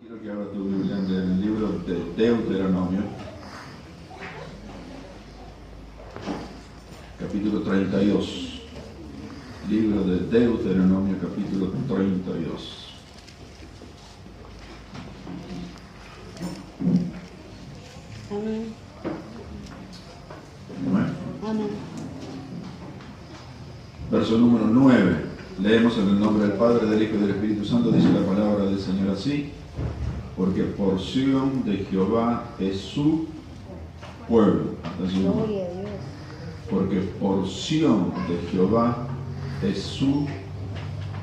Quiero que abra tu Biblia en el libro de Deuteronomio, capítulo 32. Libro de Deuteronomio, capítulo 32. Amén. Amén. Amén. Verso número 9. Leemos en el nombre del Padre, del Hijo y del Espíritu Santo. Dice la palabra del Señor así: porque porción de Jehová es su pueblo. Gloria a Dios. Porque porción de Jehová es su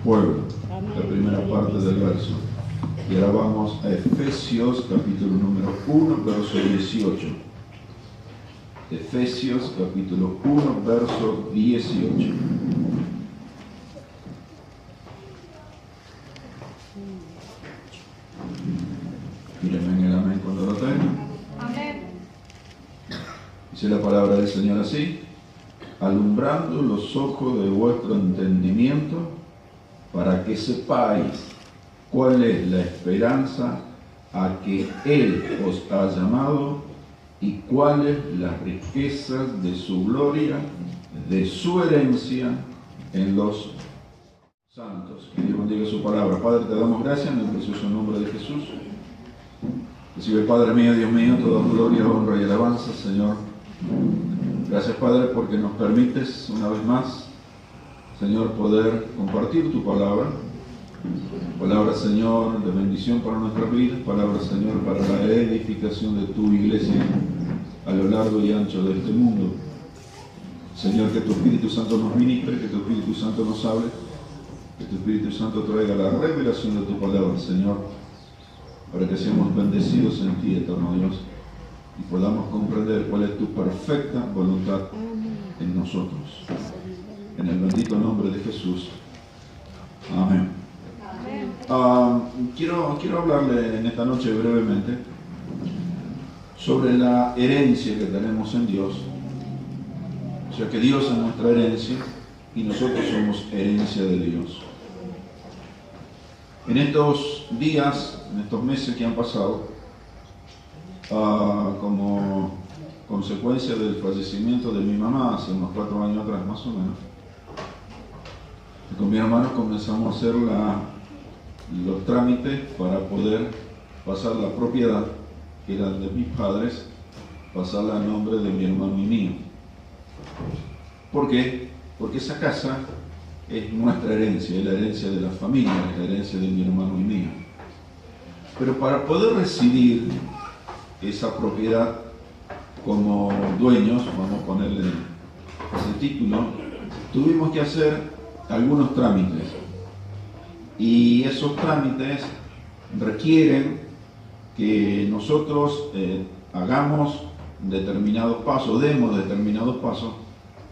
pueblo. Amén. La primera parte del verso. Y ahora vamos a Efesios capítulo número 1, verso 18. Efesios capítulo 1, verso 18. Mírenme en el amén cuando lo tengan. Amén. Dice la palabra del Señor así: alumbrando los ojos de vuestro entendimiento, para que sepáis cuál es la esperanza a que Él os ha llamado y cuáles las riquezas de su gloria, de su herencia en los santos. Que Dios bendiga su palabra. Padre, te damos gracias en el precioso nombre de Jesús. Recibe, Padre mío, Dios mío, toda gloria, honra y alabanza, Señor. Gracias, Padre, porque nos permites una vez más, Señor, poder compartir tu palabra. Palabra, Señor, de bendición para nuestras vidas. Palabra, Señor, para la edificación de tu iglesia a lo largo y ancho de este mundo. Señor, que tu Espíritu Santo nos ministre, que tu Espíritu Santo nos hable, que tu Espíritu Santo traiga la revelación de tu palabra, Señor, para que seamos bendecidos en ti, eterno Dios, y podamos comprender cuál es tu perfecta voluntad en nosotros. En el bendito nombre de Jesús. Amén. Quiero hablarle en esta noche brevemente sobre la herencia que tenemos en Dios. O sea, que Dios es nuestra herencia y nosotros somos herencia de Dios. En estos días, en estos meses que han pasado, como consecuencia del fallecimiento de mi mamá hace unos 4 años atrás, más o menos, con mi hermano comenzamos a hacer los trámites para poder pasar la propiedad, que era de mis padres, pasarla a nombre de mi hermano y mío. ¿Por qué? Porque esa casa es nuestra herencia, es la herencia de la familia, es la herencia de mi hermano y mío. Pero para poder recibir esa propiedad como dueños, vamos a ponerle ese título, tuvimos que hacer algunos trámites. Y esos trámites requieren que nosotros hagamos determinados pasos, demos determinados pasos,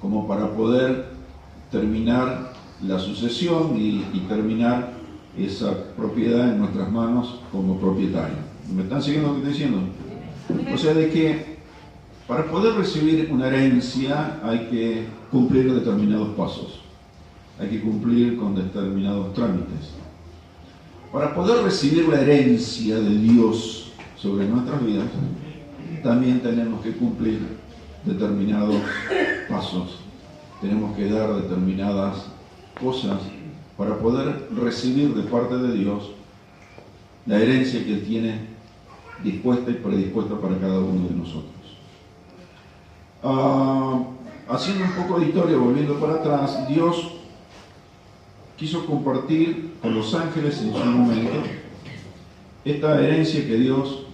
como para poder terminar la sucesión y terminar esa propiedad en nuestras manos como propietario. ¿Me están siguiendo lo que estoy diciendo? O sea, de que para poder recibir una herencia hay que cumplir determinados pasos, hay que cumplir con determinados trámites. Para poder recibir la herencia de Dios sobre nuestras vidas, también tenemos que cumplir determinados pasos, tenemos que dar determinadas cosas para poder recibir de parte de Dios la herencia que Él tiene dispuesta y predispuesta para cada uno de nosotros. Haciendo un poco de historia, volviendo para atrás, Dios quiso compartir con los ángeles en su momento esta herencia que Dios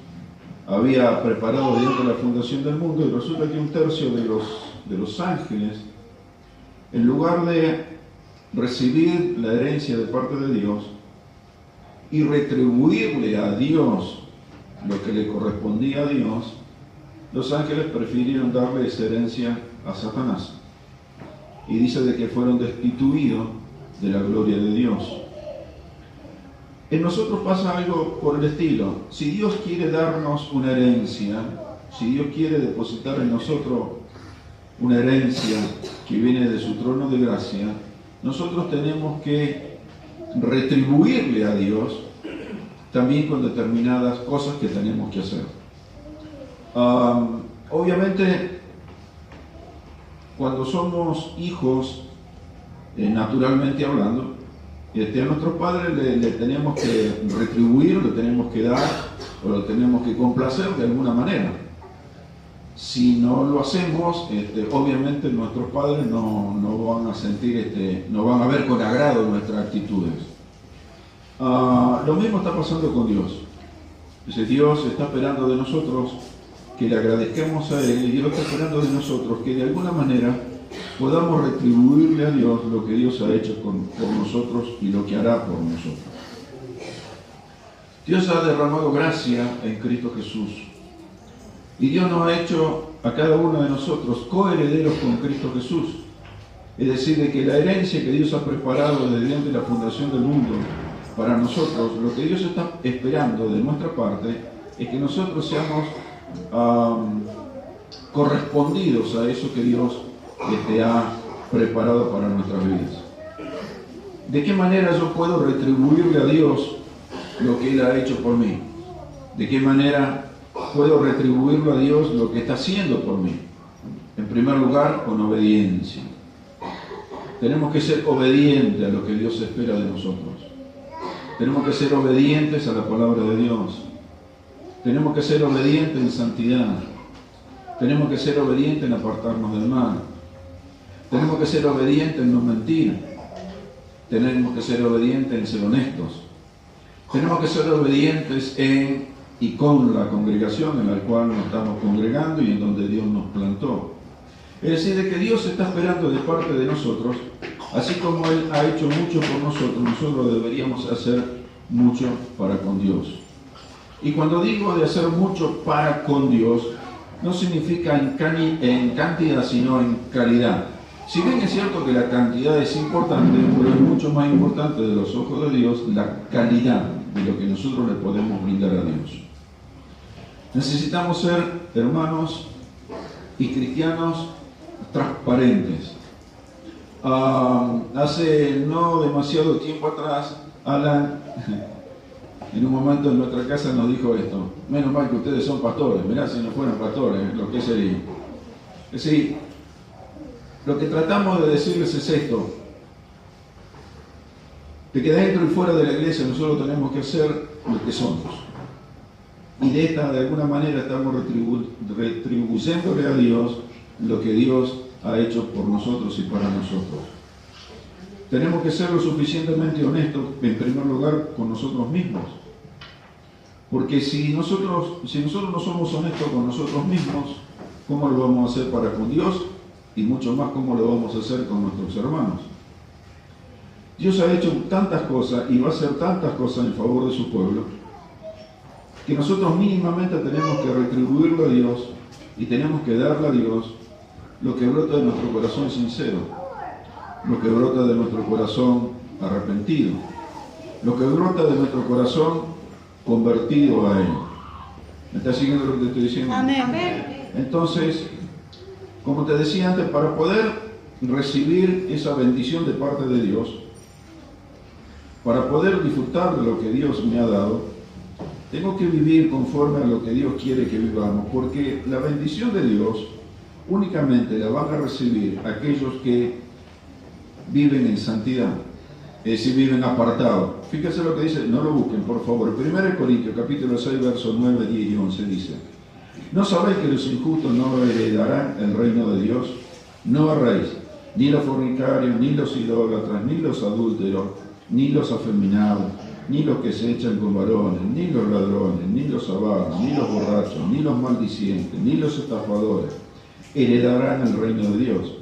había preparado dentro de la fundación del mundo, y resulta que un tercio de los ángeles, en lugar de recibir la herencia de parte de Dios y retribuirle a Dios lo que le correspondía a Dios, los ángeles prefirieron darle esa herencia a Satanás. Y dice de que fueron destituidos de la gloria de Dios. En nosotros pasa algo por el estilo. Si Dios quiere darnos una herencia, si Dios quiere depositar en nosotros una herencia que viene de su trono de gracia, nosotros tenemos que retribuirle a Dios también con determinadas cosas que tenemos que hacer. Obviamente, cuando somos hijos, naturalmente hablando, a nuestros padres le tenemos que retribuir, le tenemos que dar o lo tenemos que complacer de alguna manera. Si no lo hacemos, obviamente nuestros padres no van a sentir, no van a ver con agrado nuestras actitudes. Lo mismo está pasando con Dios. Dios está esperando de nosotros que le agradezcamos a Él, y Dios está esperando de nosotros que de alguna manera podamos retribuirle a Dios lo que Dios ha hecho por nosotros y lo que hará por nosotros. Dios ha derramado gracia en Cristo Jesús. Y Dios nos ha hecho a cada uno de nosotros coherederos con Cristo Jesús. Es decir, de que la herencia que Dios ha preparado desde antes de la fundación del mundo para nosotros, lo que Dios está esperando de nuestra parte es que nosotros seamos correspondidos a eso que Dios ha preparado para nuestras vidas. ¿De qué manera yo puedo retribuirle a Dios lo que Él ha hecho por mí? ¿De qué manera puedo retribuirle a Dios lo que está haciendo por mí? En primer lugar, con obediencia. Tenemos que ser obedientes a lo que Dios espera de nosotros. Tenemos que ser obedientes a la palabra de Dios. Tenemos que ser obedientes en santidad. Tenemos que ser obedientes en apartarnos del mal. Tenemos que ser obedientes en no mentir. Tenemos que ser obedientes en ser honestos. Tenemos que ser obedientes en y con la congregación en la cual nos estamos congregando y en donde Dios nos plantó. Es decir, de que Dios está esperando de parte de nosotros, así como Él ha hecho mucho por nosotros deberíamos hacer mucho para con Dios. Y cuando digo de hacer mucho para con Dios, no significa en cantidad, sino en calidad. Si bien es cierto que la cantidad es importante, pero es mucho más importante de los ojos de Dios la calidad de lo que nosotros le podemos brindar a Dios. Necesitamos ser hermanos y cristianos transparentes. Hace no demasiado tiempo atrás, Alan, en un momento en nuestra casa nos dijo esto: menos mal que ustedes son pastores, mirá si no fueran pastores, lo que sería. Es decir, lo que tratamos de decirles es esto: de que dentro y fuera de la iglesia nosotros tenemos que hacer lo que somos. Y de alguna manera estamos retribuyéndole a Dios lo que Dios ha hecho por nosotros y para nosotros. Tenemos que ser lo suficientemente honestos, en primer lugar, con nosotros mismos. Porque si nosotros no somos honestos con nosotros mismos, ¿cómo lo vamos a hacer para con Dios? Y mucho más, ¿cómo lo vamos a hacer con nuestros hermanos? Dios ha hecho tantas cosas y va a hacer tantas cosas en favor de su pueblo, que nosotros mínimamente tenemos que retribuirlo a Dios y tenemos que darle a Dios lo que brota de nuestro corazón sincero, lo que brota de nuestro corazón arrepentido, lo que brota de nuestro corazón convertido a Él. ¿Me está siguiendo lo que te estoy diciendo? Amén. Entonces, como te decía antes, para poder recibir esa bendición de parte de Dios, para poder disfrutar de lo que Dios me ha dado, tengo que vivir conforme a lo que Dios quiere que vivamos, porque la bendición de Dios únicamente la van a recibir aquellos que viven en santidad, es decir, viven apartados. Fíjense lo que dice, no lo busquen por favor. 1 Corintios capítulo 6, versos 9, 10 y 11 dice: ¿no sabéis que los injustos no heredarán el reino de Dios? No erréis, ni los fornicarios, ni los idólatras, ni los adúlteros, ni los afeminados, ni los que se echan con varones, ni los ladrones, ni los avaros, ni los borrachos, ni los maldicientes, ni los estafadores heredarán el reino de Dios.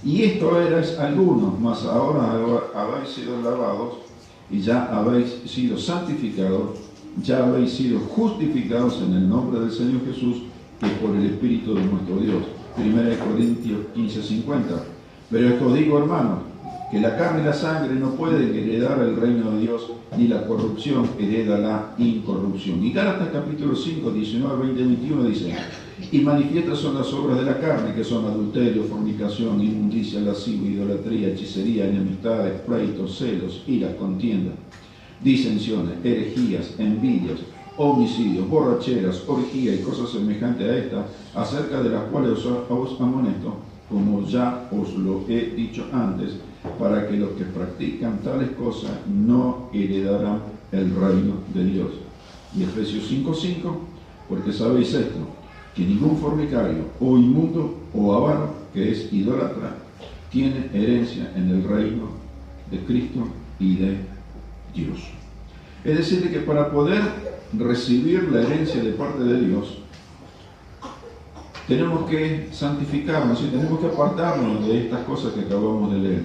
Y esto erais algunos, mas ahora habéis sido lavados y ya habéis sido santificados, ya habéis sido justificados en el nombre del Señor Jesús y por el Espíritu de nuestro Dios. 1 Corintios 15:50. Pero esto digo, hermanos, que la carne y la sangre no pueden heredar el reino de Dios, ni la corrupción hereda la incorrupción. Y Gálatas capítulo 5, 19, 20 y 21 dice: y manifiestas son las obras de la carne, que son adulterio, fornicación, inmundicia, lascivia, idolatría, hechicería, enemistades, pleitos, celos, iras, contiendas, disensiones, herejías, envidias, homicidios, borracheras, orgía y cosas semejantes a estas, acerca de las cuales os amonesto, como ya os lo he dicho antes, para que los que practican tales cosas no heredarán el reino de Dios. Y Efesios 5:5, porque sabéis esto, que ningún fornicario, o inmundo, o avaro, que es idólatra, tiene herencia en el reino de Cristo y de Dios. Es decir, que para poder recibir la herencia de parte de Dios, tenemos que santificarnos y tenemos que apartarnos de estas cosas que acabamos de leer.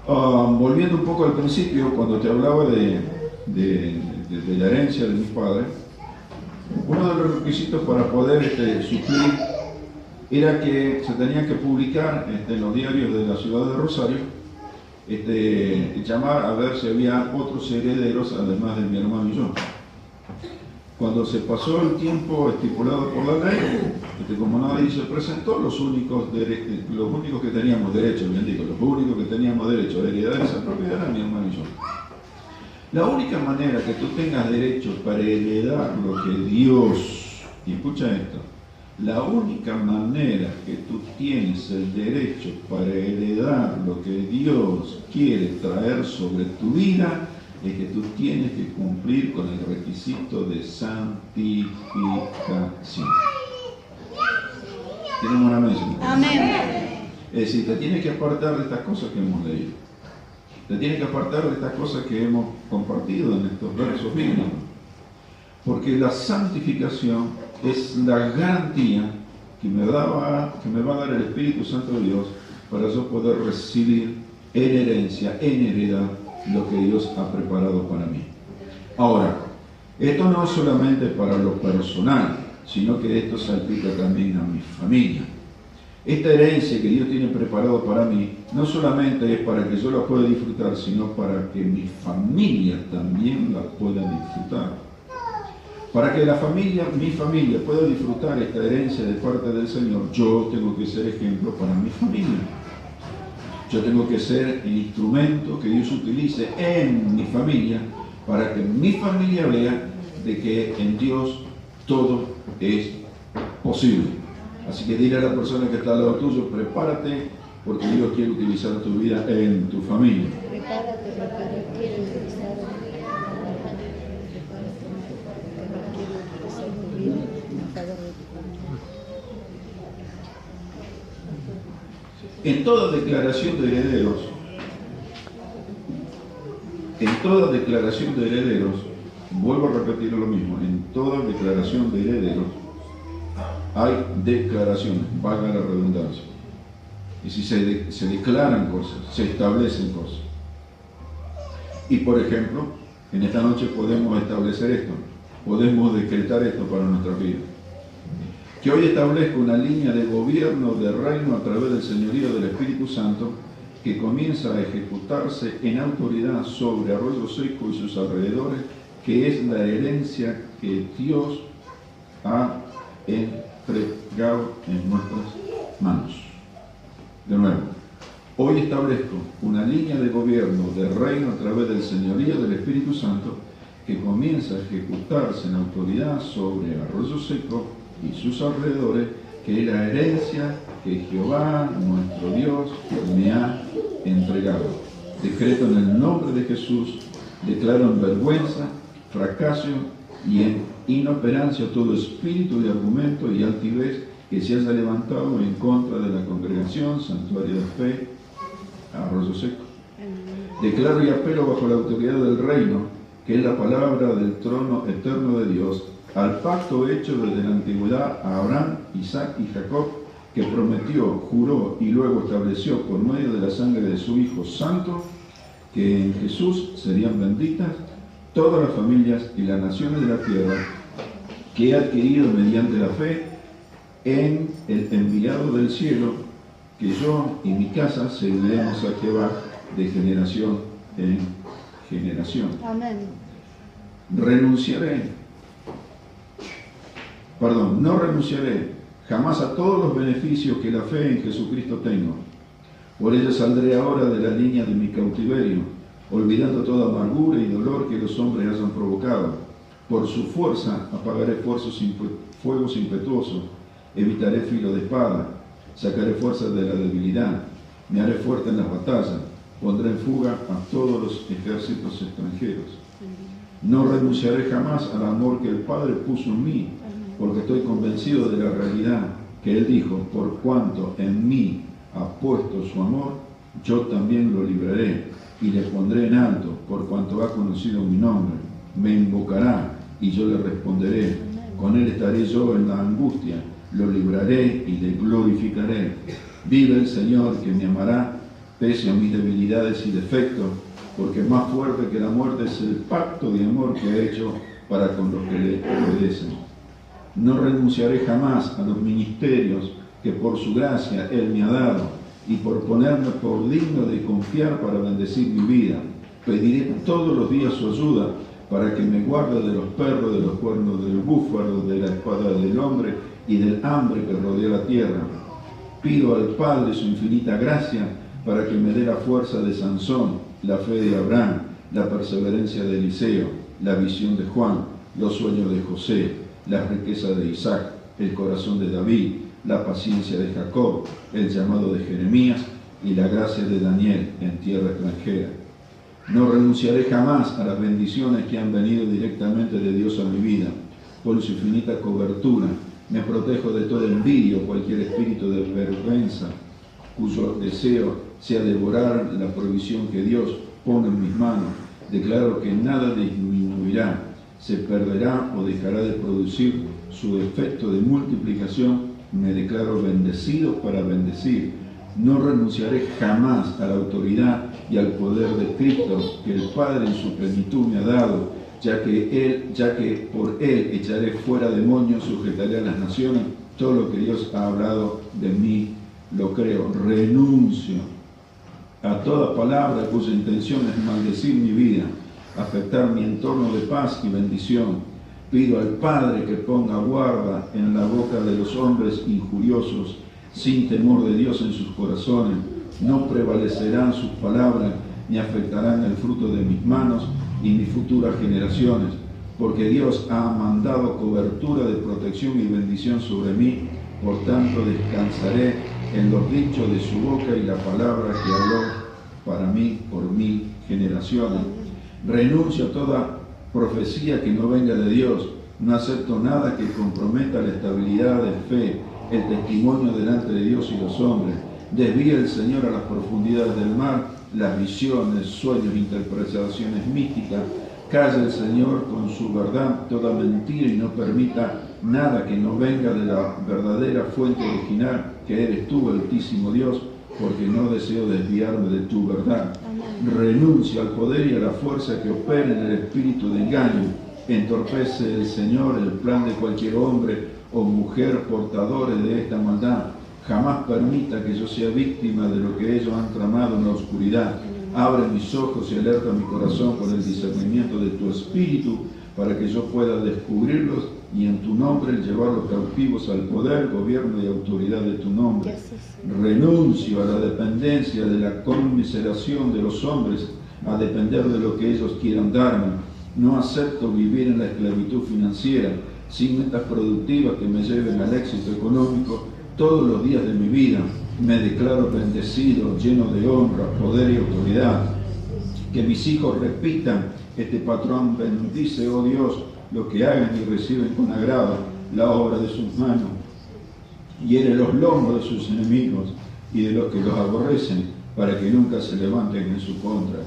Volviendo un poco al principio, cuando te hablaba de la herencia de mis padres, uno de los requisitos para poder suplir era que se tenía que publicar en los diarios de la ciudad de Rosario, llamar a ver si había otros herederos además de mi hermano y yo. Cuando se pasó el tiempo estipulado por la ley, como nadie se presentó, los únicos que teníamos derecho, bien digo, los únicos que teníamos derecho a heredar esa propiedad eran mi hermano y yo. La única manera que tú tengas derecho para heredar lo que Dios, y escucha esto, la única manera que tú tienes el derecho para heredar lo que Dios quiere traer sobre tu vida es que tú tienes que cumplir con el requisito de santificación. ¿Tenemos una mención? Amén. Es decir, te tienes que apartar de estas cosas que hemos leído. Te tienes que apartar de estas cosas que hemos compartido en estos versos bíblicos. Porque la santificación es la garantía que me va a dar el Espíritu Santo de Dios para yo poder recibir en herencia, en heredad, lo que Dios ha preparado para mí. Ahora, esto no es solamente para lo personal, sino que esto se aplica también a mi familia. Esta herencia que Dios tiene preparado para mí, no solamente es para que yo la pueda disfrutar, sino para que mi familia también la pueda disfrutar. Para que mi familia pueda disfrutar esta herencia de parte del Señor, yo tengo que ser ejemplo para mi familia. Yo tengo que ser el instrumento que Dios utilice en mi familia para que mi familia vea de que en Dios todo es posible. Así que dile a la persona que está al lado tuyo, prepárate porque Dios quiere utilizar tu vida en tu familia. Prepárate porque Dios quiere utilizar tu vida en favor de tu familia. En toda declaración de herederos, vuelvo a repetir lo mismo, en toda declaración de herederos hay declaraciones, valga la redundancia. Y si se declaran cosas, se establecen cosas. Y por ejemplo, en esta noche podemos establecer esto, podemos decretar esto para nuestra vida. Que hoy establezco una línea de gobierno de reino a través del señorío del Espíritu Santo que comienza a ejecutarse en autoridad sobre Arroyo Seco y sus alrededores, que es la herencia que Dios ha entregado en nuestras manos. De nuevo, hoy establezco una línea de gobierno de reino a través del señorío del Espíritu Santo que comienza a ejecutarse en autoridad sobre Arroyo Seco y sus alrededores, que es la herencia que Jehová, nuestro Dios, me ha entregado. Decreto en el nombre de Jesús, declaro en vergüenza, fracaso y en inoperancia todo espíritu de argumento y altivez que se haya levantado en contra de la congregación, santuario de fe, Arroyo Seco. Declaro y apelo bajo la autoridad del reino, que es la palabra del trono eterno de Dios, al pacto hecho desde la antigüedad a Abraham, Isaac y Jacob, que prometió, juró y luego estableció por medio de la sangre de su Hijo Santo, que en Jesús serían benditas todas las familias y las naciones de la tierra que he adquirido mediante la fe en el enviado del cielo, que yo y mi casa serviremos a Jehová de generación en generación. Amén. No renunciaré jamás a todos los beneficios que la fe en Jesucristo tengo. Por ello saldré ahora de la línea de mi cautiverio, olvidando toda amargura y dolor que los hombres hayan provocado. Por su fuerza apagaré fuegos impetuosos, evitaré filo de espada, sacaré fuerza de la debilidad, me haré fuerte en las batallas, pondré en fuga a todos los ejércitos extranjeros. No renunciaré jamás al amor que el Padre puso en mí, porque estoy convencido de la realidad que Él dijo: por cuanto en mí ha puesto su amor, yo también lo libraré y le pondré en alto, por cuanto ha conocido mi nombre. Me invocará y yo le responderé. Con Él estaré yo en la angustia, lo libraré y le glorificaré. Vive el Señor, que me amará pese a mis debilidades y defectos, porque más fuerte que la muerte es el pacto de amor que ha hecho para con los que le obedecen. No renunciaré jamás a los ministerios que por su gracia Él me ha dado, y por ponerme por digno de confiar para bendecir mi vida. Pediré todos los días su ayuda para que me guarde de los perros, de los cuernos del búfalo, de la espada del hombre y del hambre que rodea la tierra. Pido al Padre su infinita gracia para que me dé la fuerza de Sansón, la fe de Abraham, la perseverancia de Eliseo, la visión de Juan, los sueños de José, la riqueza de Isaac, el corazón de David, la paciencia de Jacob, el llamado de Jeremías y la gracia de Daniel en tierra extranjera. No renunciaré jamás a las bendiciones que han venido directamente de Dios a mi vida. Por su infinita cobertura me protejo de toda envidia o cualquier espíritu de vergüenza, cuyo deseo sea devorar la provisión que Dios pone en mis manos. Declaro que nada disminuirá, se perderá o dejará de producir su efecto de multiplicación. Me declaro bendecido para bendecir. No renunciaré jamás a la autoridad y al poder de Cristo que el Padre en su plenitud me ha dado, ya que por Él echaré fuera demonios, sujetaré a las naciones. Todo lo que Dios ha hablado de mí lo creo. Renuncio a toda palabra cuya intención es maldecir mi vida, afectar mi entorno de paz y bendición. Pido al Padre que ponga guarda en la boca de los hombres injuriosos, sin temor de Dios en sus corazones. No prevalecerán sus palabras, ni afectarán el fruto de mis manos y mis futuras generaciones, porque Dios ha mandado cobertura de protección y bendición sobre mí. Por tanto, descansaré en los dichos de su boca y la palabra que habló para mí por 1000 generaciones. Renuncio a toda profecía que no venga de Dios. No acepto nada que comprometa la estabilidad de fe, el testimonio delante de Dios y los hombres. Desvía el Señor a las profundidades del mar las visiones, sueños, interpretaciones místicas. Calla el Señor con su verdad toda mentira y no permita nada que no venga de la verdadera fuente original, que eres tú, Altísimo Dios, porque no deseo desviarme de tu verdad. Renuncio al poder y a la fuerza que opera en el espíritu de engaño. Entorpece el Señor el plan de cualquier hombre o mujer portadores de esta maldad. Jamás permita que yo sea víctima de lo que ellos han tramado en la oscuridad. Abre mis ojos y alerta mi corazón con el discernimiento de tu espíritu, para que yo pueda descubrirlos y en tu nombre llevarlos cautivos al poder, gobierno y autoridad de tu nombre. Renuncio a la dependencia de la conmiseración de los hombres, a depender de lo que ellos quieran darme. No acepto vivir en la esclavitud financiera, sin metas productivas que me lleven al éxito económico todos los días de mi vida. Me declaro bendecido, lleno de honra, poder y autoridad. Que mis hijos repitan este patrón: bendice, oh Dios, lo que hagan y reciben con agrado la obra de sus manos. Hiere los lomos de sus enemigos y de los que los aborrecen, para que nunca se levanten en su contra.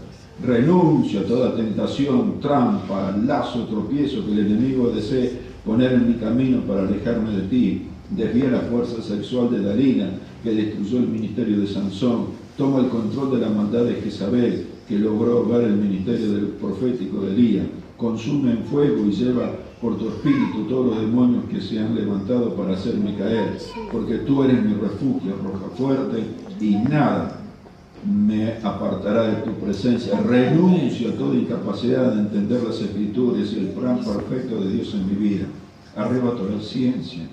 Renuncio a toda tentación, trampa, lazo, tropiezo que el enemigo desee poner en mi camino para alejarme de ti. Desvía la fuerza sexual de Dalila, que destruyó el ministerio de Sansón. Toma el control de la maldad de Jezabel, que logró ahogar el ministerio del profético de Elías. Consume en fuego y lleva por tu espíritu todos los demonios que se han levantado para hacerme caer, porque tú eres mi refugio, roca fuerte, y nada me apartará de tu presencia. Renuncio a toda incapacidad de entender las Escrituras y el plan perfecto de Dios en mi vida. Arrebato la ciencia,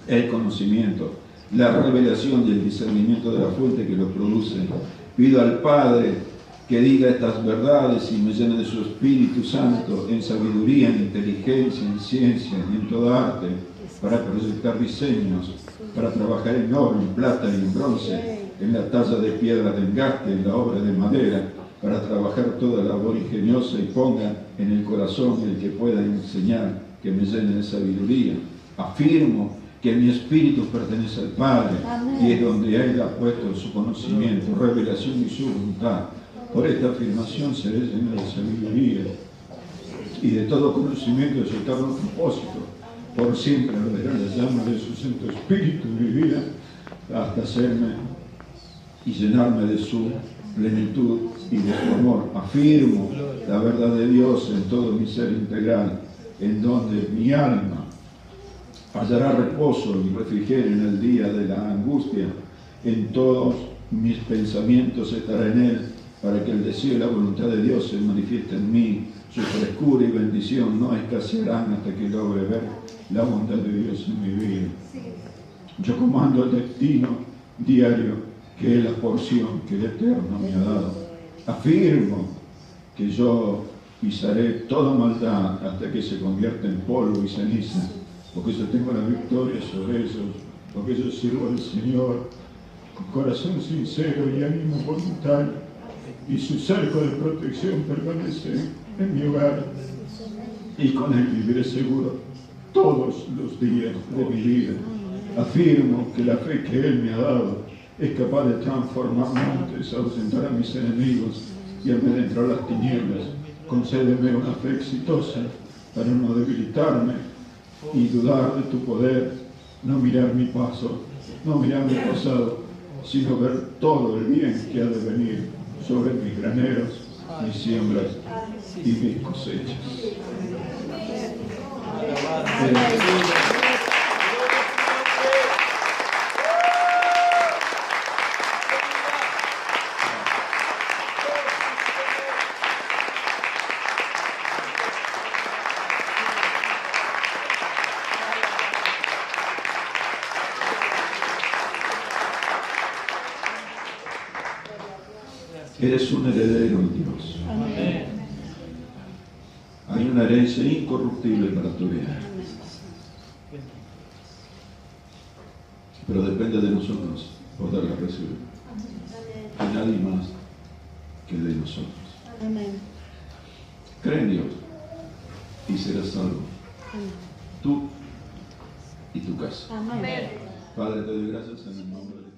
el conocimiento, la revelación y el discernimiento de la fuente que lo produce. Pido al Padre que diga estas verdades y me llene de su Espíritu Santo en sabiduría, en inteligencia, en ciencia y en toda arte, para proyectar diseños, para trabajar en oro, en plata y en bronce, en la talla de piedra de engaste, en la obra de madera, para trabajar toda labor ingeniosa y ponga en el corazón el que pueda enseñar, que me llene de sabiduría. Afirmo que mi espíritu pertenece al Padre. Amén. Y es donde Él ha puesto su conocimiento, revelación y su voluntad. Por esta afirmación seré lleno de sabiduría y de todo conocimiento de su eterno propósito. Por siempre arderá la llama de su Santo Espíritu en mi vida, hasta hacerme y llenarme de su plenitud y de su amor. Afirmo la verdad de Dios en todo mi ser integral, en donde mi alma hallará reposo y refrigerio en el día de la angustia. En todos mis pensamientos estará en Él, para que el deseo y la voluntad de Dios se manifieste en mí. Su frescura y bendición no escasearán hasta que logre ver la bondad de Dios en mi vida. Yo comando el destino diario, que es la porción que el Eterno me ha dado. Afirmo que yo pisaré toda maldad hasta que se convierta en polvo y ceniza, porque yo tengo la victoria sobre ellos, porque yo sirvo al Señor con corazón sincero y ánimo voluntario, y su cerco de protección permanece en mi hogar, y con él viviré seguro todos los días de mi vida. Afirmo que la fe que Él me ha dado es capaz de transformar montes, ausentar a mis enemigos y amedrentar las tinieblas. Concédeme una fe exitosa para no debilitarme y dudar de tu poder, no mirar mi paso, no mirar mi pasado, sino ver todo el bien que ha de venir sobre mis graneros, mis siembras y mis cosechas. Eres un heredero, Dios. Amén. Hay una herencia incorruptible para tu vida. Pero depende de nosotros poderla recibir. Hay nadie más que de nosotros. Amén. Cree en Dios y serás salvo. Amén. Tú y tu casa. Amén. Padre, te doy gracias en el nombre de Dios.